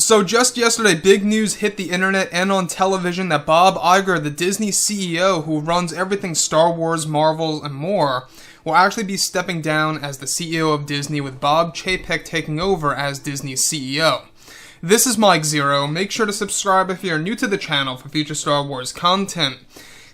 So just yesterday, big news hit the internet and on television that Bob Iger, the Disney CEO who runs everything Star Wars, Marvel, and more, will actually be stepping down as the CEO of Disney, with Bob Chapek taking over as Disney's CEO. This is Mike Zero. Make sure to subscribe if you're new to the channel for future Star Wars content.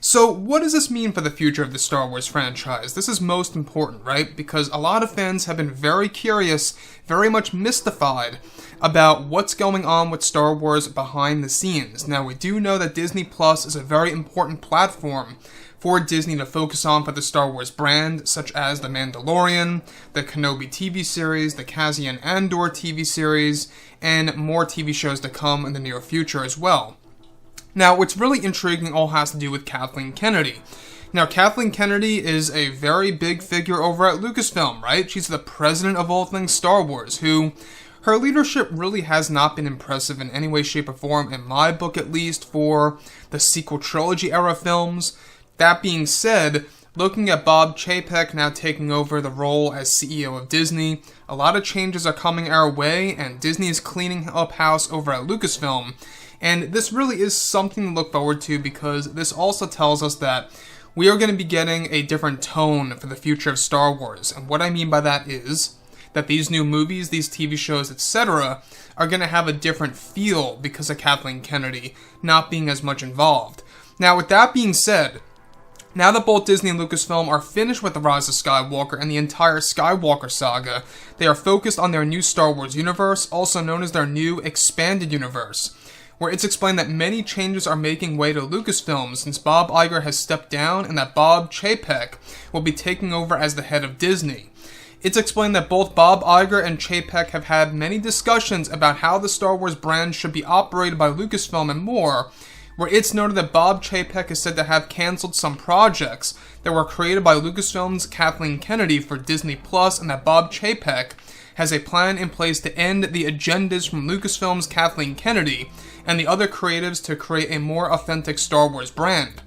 So what does this mean for the future of the Star Wars franchise? This is most important, right? Because a lot of fans have been very curious, very much mystified about what's going on with Star Wars behind the scenes. Now, we do know that Disney Plus is a very important platform for Disney to focus on for the Star Wars brand, such as The Mandalorian, the Kenobi TV series, the Cassian Andor TV series, and more TV shows to come in the near future as well. Now, what's really intriguing all has to do with Kathleen Kennedy. Now, Kathleen Kennedy is a very big figure over at Lucasfilm, right? She's the president of all things Star Wars, who her leadership really has not been impressive in any way, shape, or form, in my book at least, for the sequel trilogy era films. That being said, looking at Bob Chapek now taking over the role as CEO of Disney, a lot of changes are coming our way, and Disney is cleaning up house over at Lucasfilm. And this really is something to look forward to, because this also tells us that we are going to be getting a different tone for the future of Star Wars. And what I mean by that is that these new movies, these TV shows, etc., are going to have a different feel because of Kathleen Kennedy not being as much involved. Now, with that being said, now that both Disney and Lucasfilm are finished with The Rise of Skywalker and the entire Skywalker saga, they are focused on their new Star Wars universe, also known as their new expanded universe, where it's explained that many changes are making way to Lucasfilm since Bob Iger has stepped down and that Bob Chapek will be taking over as the head of Disney. It's explained that both Bob Iger and Chapek have had many discussions about how the Star Wars brand should be operated by Lucasfilm and more, where it's noted that Bob Chapek is said to have canceled some projects that were created by Lucasfilm's Kathleen Kennedy for Disney Plus, and that Bob Chapek has a plan in place to end the agendas from Lucasfilm's Kathleen Kennedy and the other creatives to create a more authentic Star Wars brand.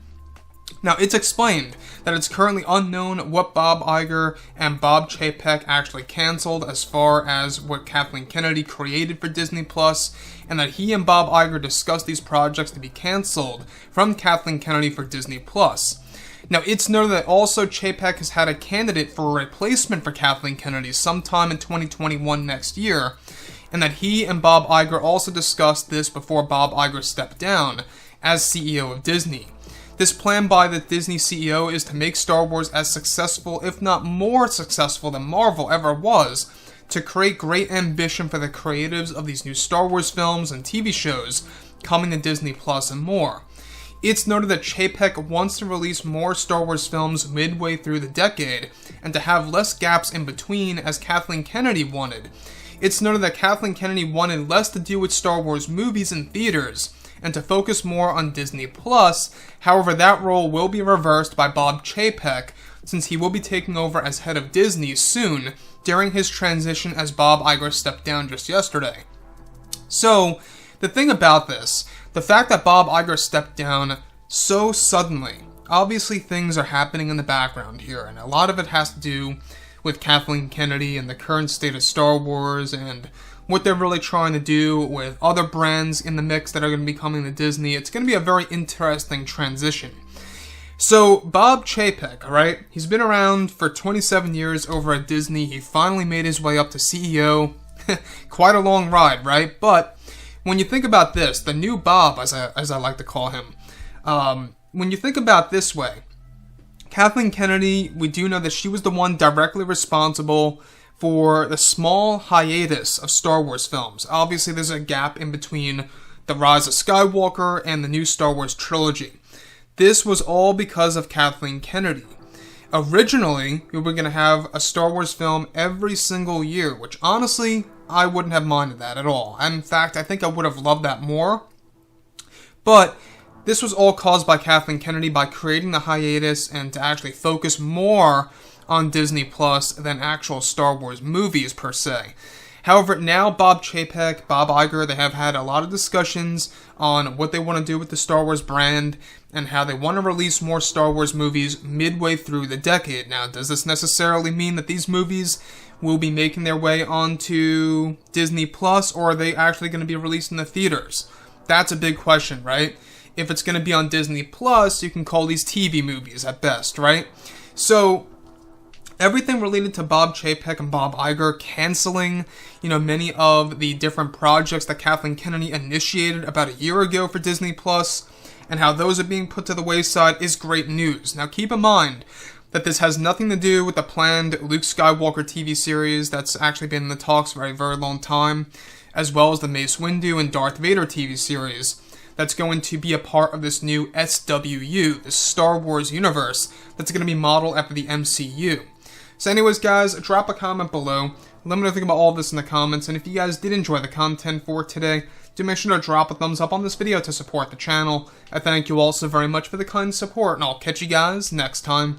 Now, it's explained that it's currently unknown what Bob Iger and Bob Chapek actually canceled as far as what Kathleen Kennedy created for Disney Plus, and that he and Bob Iger discussed these projects to be canceled from Kathleen Kennedy for Disney Plus. Now, it's noted that also Chapek has had a candidate for a replacement for Kathleen Kennedy sometime in 2021 next year, and that he and Bob Iger also discussed this before Bob Iger stepped down as CEO of Disney. This plan by the Disney CEO is to make Star Wars as successful, if not more successful, than Marvel ever was, to create great ambition for the creatives of these new Star Wars films and TV shows coming to Disney Plus and more. It's noted that Chapek wants to release more Star Wars films midway through the decade, and to have less gaps in between, as Kathleen Kennedy wanted. It's noted that Kathleen Kennedy wanted less to do with Star Wars movies in theaters, and to focus more on Disney Plus. However, that role will be reversed by Bob Chapek, since he will be taking over as head of Disney soon, during his transition as Bob Iger stepped down just yesterday. So, the thing about this, the fact that Bob Iger stepped down so suddenly, obviously things are happening in the background here, and a lot of it has to do with Kathleen Kennedy and the current state of Star Wars and what they're really trying to do with other brands in the mix that are going to be coming to Disney. It's going to be a very interesting transition. So, Bob Chapek, right? He's been around for 27 years over at Disney. He finally made his way up to CEO. Quite a long ride, right? But when you think about this, the new Bob, as I like to call him, when you think about this way, Kathleen Kennedy, we do know that she was the one directly responsible for the small hiatus of Star Wars films. Obviously, there's a gap in between The Rise of Skywalker and the new Star Wars trilogy. This was all because of Kathleen Kennedy. Originally, we were going to have a Star Wars film every single year, which honestly, I wouldn't have minded that at all. And in fact, I think I would have loved that more. But this was all caused by Kathleen Kennedy by creating the hiatus and to actually focus more on Disney Plus than actual Star Wars movies per se. However, now Bob Chapek, Bob Iger, they have had a lot of discussions on what they want to do with the Star Wars brand and how they want to release more Star Wars movies midway through the decade. Now, does this necessarily mean that these movies will be making their way onto Disney Plus, or are they actually going to be released in the theaters? That's a big question, right? If it's going to be on Disney Plus, you can call these TV movies at best, right? So everything related to Bob Chapek and Bob Iger canceling, many of the different projects that Kathleen Kennedy initiated about a year ago for Disney Plus, and how those are being put to the wayside is great news. Now keep in mind that this has nothing to do with the planned Luke Skywalker TV series that's actually been in the talks for a very long time, as well as the Mace Windu and Darth Vader TV series that's going to be a part of this new SWU, the Star Wars universe, that's going to be modeled after the MCU. So anyways, guys, drop a comment below. Let me know what you think about all of this in the comments, and if you guys did enjoy the content for today, do make sure to drop a thumbs up on this video to support the channel. I thank you all so very much for the kind support, and I'll catch you guys next time.